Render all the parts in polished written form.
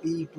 P2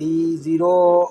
P000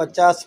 50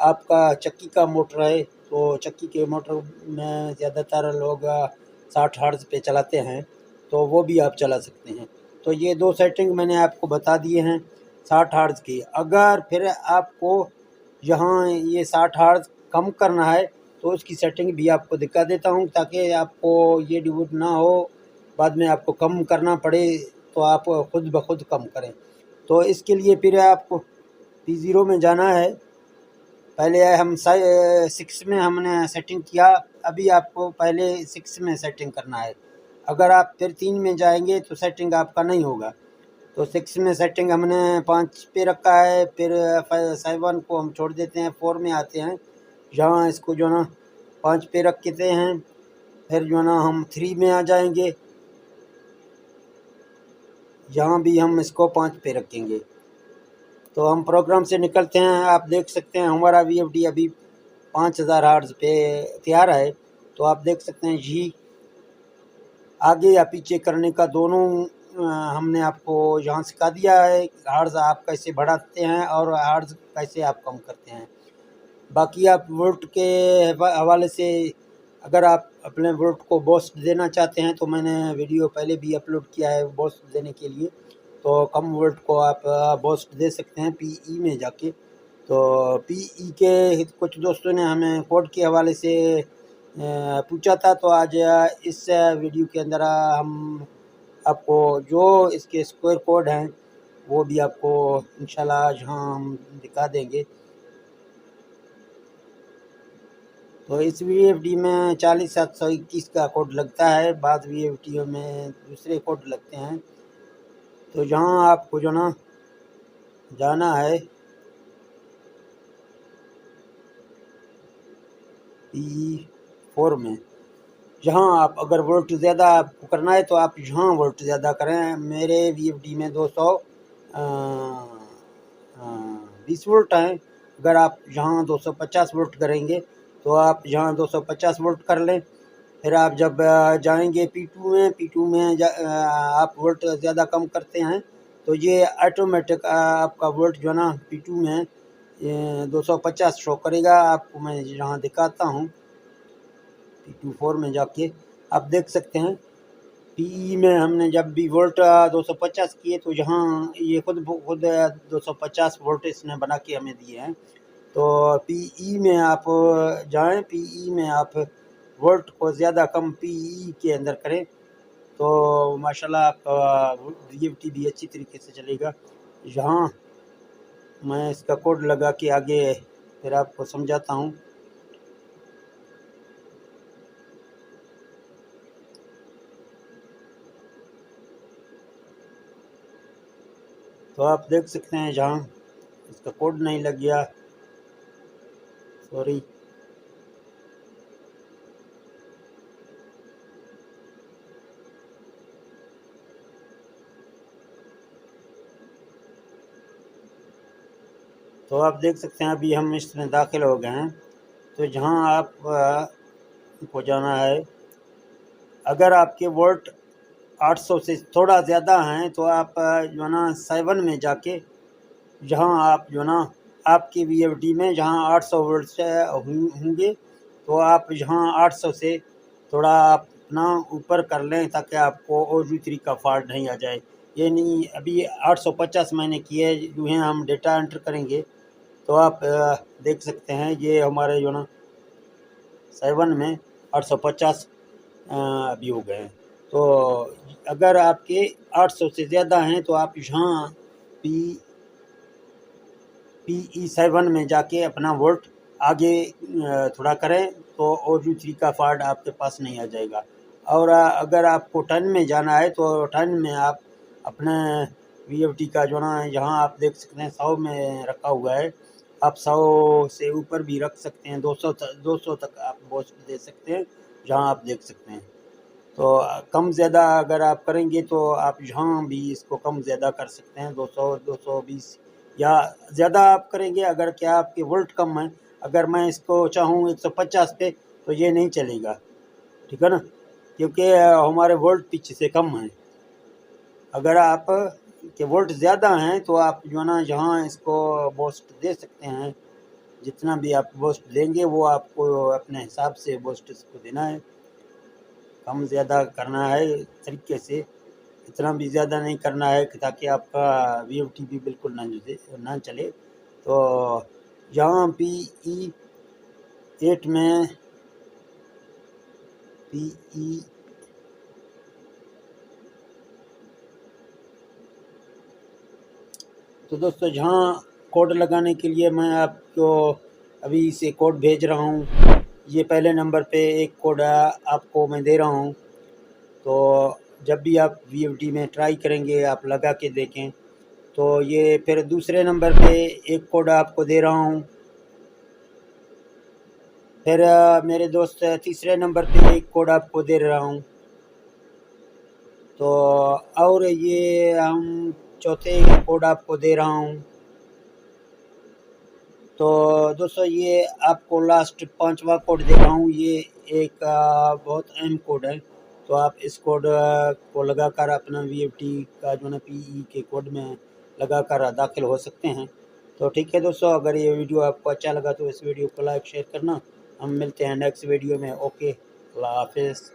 آپ کا چکی کا موٹر ہے تو چکی کے موٹر میں زیادہ تر لوگ 60 ہرٹز پہ چلاتے ہیں، تو وہ بھی آپ چلا سکتے ہیں۔ تو یہ 2 سیٹنگ میں نے آپ کو بتا دیے ہیں 60 ہرٹز کی۔ اگر پھر آپ کو یہاں یہ 60 ہرٹز کم کرنا ہے تو اس کی سیٹنگ بھی آپ کو دکھا دیتا ہوں، تاکہ آپ کو یہ ڈیوٹ نہ ہو بعد میں آپ کو کم کرنا پڑے تو آپ خود بخود کم کریں۔ تو اس کے لیے پھر آپ کو P0 میں جانا ہے۔ پہلے ہم 6 میں ہم نے سیٹنگ کیا، ابھی آپ کو پہلے 6 میں سیٹنگ کرنا ہے۔ اگر آپ پھر 3 میں جائیں گے تو سیٹنگ آپ کا نہیں ہوگا۔ تو 6 میں سیٹنگ ہم نے 5 پہ رکھا ہے، پھر 7 کو ہم چھوڑ دیتے ہیں، 4 میں آتے ہیں، یہاں اس کو جو ہے نا 5 پہ رکھ دیتے ہیں، پھر جو ہے نا ہم 3 میں آ جائیں گے، یہاں بھی ہم اس کو 5 پہ رکھیں گے۔ تو ہم پروگرام سے نکلتے ہیں، آپ دیکھ سکتے ہیں ہمارا VFD ابھی 5000 ہرٹز پہ تیار ہے۔ تو آپ دیکھ سکتے ہیں جی آگے یا پیچھے کرنے کا دونوں ہم نے آپ کو یہاں سکھا دیا ہے، ہرٹز آپ کیسے بڑھاتے ہیں اور ہرٹز کیسے آپ کم کرتے ہیں۔ باقی آپ وولٹ کے حوالے سے اگر آپ اپنے وولٹ کو بوسٹ دینا چاہتے ہیں تو میں نے ویڈیو پہلے بھی اپلوڈ کیا ہے بوسٹ دینے کے لیے، تو کم وولٹ کو آپ بوسٹ دے سکتے ہیں PE میں جا کے۔ تو PE کے کچھ دوستوں نے ہمیں کوڈ کے حوالے سے پوچھا تھا، تو آج اس ویڈیو کے اندر ہم آپ کو جو اس کے اسکوائر کوڈ ہیں وہ بھی آپ کو انشاءاللہ آج ہم دکھا دیں گے۔ تو اس VFD میں 40721 کا کوڈ لگتا ہے، بعض VFD میں دوسرے کوڈ لگتے ہیں۔ تو یہاں آپ کو جو نا جانا ہے P4 میں، یہاں آپ اگر وولٹ زیادہ آپ کو کرنا ہے تو آپ یہاں وولٹ زیادہ کریں۔ میرے VFD میں 220 وولٹ ہیں، اگر آپ یہاں 250 وولٹ کریں گے تو آپ یہاں 250 وولٹ کر لیں۔ پھر آپ جب جائیں گے P2 میں آپ وولٹ زیادہ کم کرتے ہیں تو یہ آٹومیٹک آپ کا وولٹ جو ہے نا P2 میں 250 شو کرے گا۔ آپ کو میں یہاں دکھاتا ہوں، P4 میں جا کے آپ دیکھ سکتے ہیں PE میں ہم نے جب بھی وولٹ 250 کیے تو یہاں یہ خود 250 وولٹ اس نے بنا کے ہمیں دیے ہیں۔ تو PE میں آپ جائیں، PE میں آپ وولٹ کو زیادہ کم PE کے اندر کریں تو ماشاءاللہ آپ کا VFD بھی اچھی طریقے سے چلے گا۔ یہاں میں اس کا کوڈ لگا کے آگے پھر آپ کو سمجھاتا ہوں۔ تو آپ دیکھ سکتے ہیں جہاں اس کا کوڈ نہیں لگ گیا، سوری۔ تو آپ دیکھ سکتے ہیں ابھی ہم اس میں داخل ہو گئے ہیں۔ تو جہاں آپ کو جانا ہے، اگر آپ کے وولٹ 800 سے تھوڑا زیادہ ہیں تو آپ جو ہے نا 7 میں جا کے جہاں آپ جو نا آپ کی VFD میں جہاں 800 وولٹ سے ہوں گے تو آپ یہاں 800 سے تھوڑا اپنا اوپر کر لیں تاکہ آپ کو OG3 کا فالٹ نہیں آ جائے۔ یعنی ابھی 850 میں نے کیے، جو ہیں ہم ڈیٹا انٹر کریں گے تو آپ دیکھ سکتے ہیں یہ ہمارے جو نا 7 میں 850 ابھی ہو گئے ہیں۔ تو اگر آپ کے 800 سے زیادہ ہیں تو آپ یہاں PE7 میں جا کے اپنا وولٹ آگے تھوڑا کریں تو OG3 کا فالٹ آپ کے پاس نہیں آ جائے گا۔ اور اگر آپ کو 10 میں جانا ہے تو 10 میں آپ اپنے VFD کا جو نا یہاں آپ دیکھ سکتے ہیں 100 میں رکھا ہوا ہے، آپ 100 سے اوپر بھی رکھ سکتے ہیں، 200 تک آپ بوسٹ دے سکتے ہیں، جہاں آپ دیکھ سکتے ہیں۔ تو کم زیادہ اگر آپ کریں گے تو آپ یہاں بھی اس کو کم زیادہ کر سکتے ہیں، 200 220 یا زیادہ آپ کریں گے اگر کیا آپ کے وولٹ کم ہیں۔ اگر میں اس کو چاہوں 150 پہ تو یہ نہیں چلے گا، ٹھیک ہے نا، کیونکہ ہمارے وولٹ پیچھے سے کم ہیں۔ اگر آپ کے وولٹ زیادہ ہیں تو آپ جو ہے نا یہاں اس کو بوسٹ دے سکتے ہیں جتنا بھی آپ بوسٹ دیں گے وہ آپ کو اپنے حساب سے بوسٹ کو دینا ہے، کم زیادہ کرنا ہے طریقے سے، اتنا بھی زیادہ نہیں کرنا ہے تاکہ آپ کا وی او ٹی بھی بالکل نہ چلے۔ تو یہاں P8 میں تو دوستو جہاں کوڈ لگانے کے لیے میں آپ کو ابھی سے کوڈ بھیج رہا ہوں، یہ پہلے نمبر پہ ایک کوڈ آپ کو میں دے رہا ہوں، تو جب بھی آپ وی او ٹی میں ٹرائی کریں گے آپ لگا کے دیکھیں، تو یہ پھر دوسرے نمبر پہ ایک کوڈ آپ کو دے رہا ہوں، پھر میرے دوست تیسرے نمبر پہ ایک کوڈ آپ کو دے رہا ہوں، تو اور یہ ہم چوتھے کوڈ آپ کو دے رہا ہوں۔ تو دوستو یہ آپ کو لاسٹ 5واں کوڈ دے رہا ہوں، یہ ایک بہت اہم کوڈ ہے، تو آپ اس کوڈ کو لگا کر اپنا وی او ٹی کا جو نا PE کے کوڈ میں لگا کر داخل ہو سکتے ہیں۔ تو ٹھیک ہے دوستو، اگر یہ ویڈیو آپ کو اچھا لگا تو اس ویڈیو کو لائک شیئر کرنا، ہم ملتے ہیں نیکسٹ ویڈیو میں۔ اوکے، اللہ حافظ۔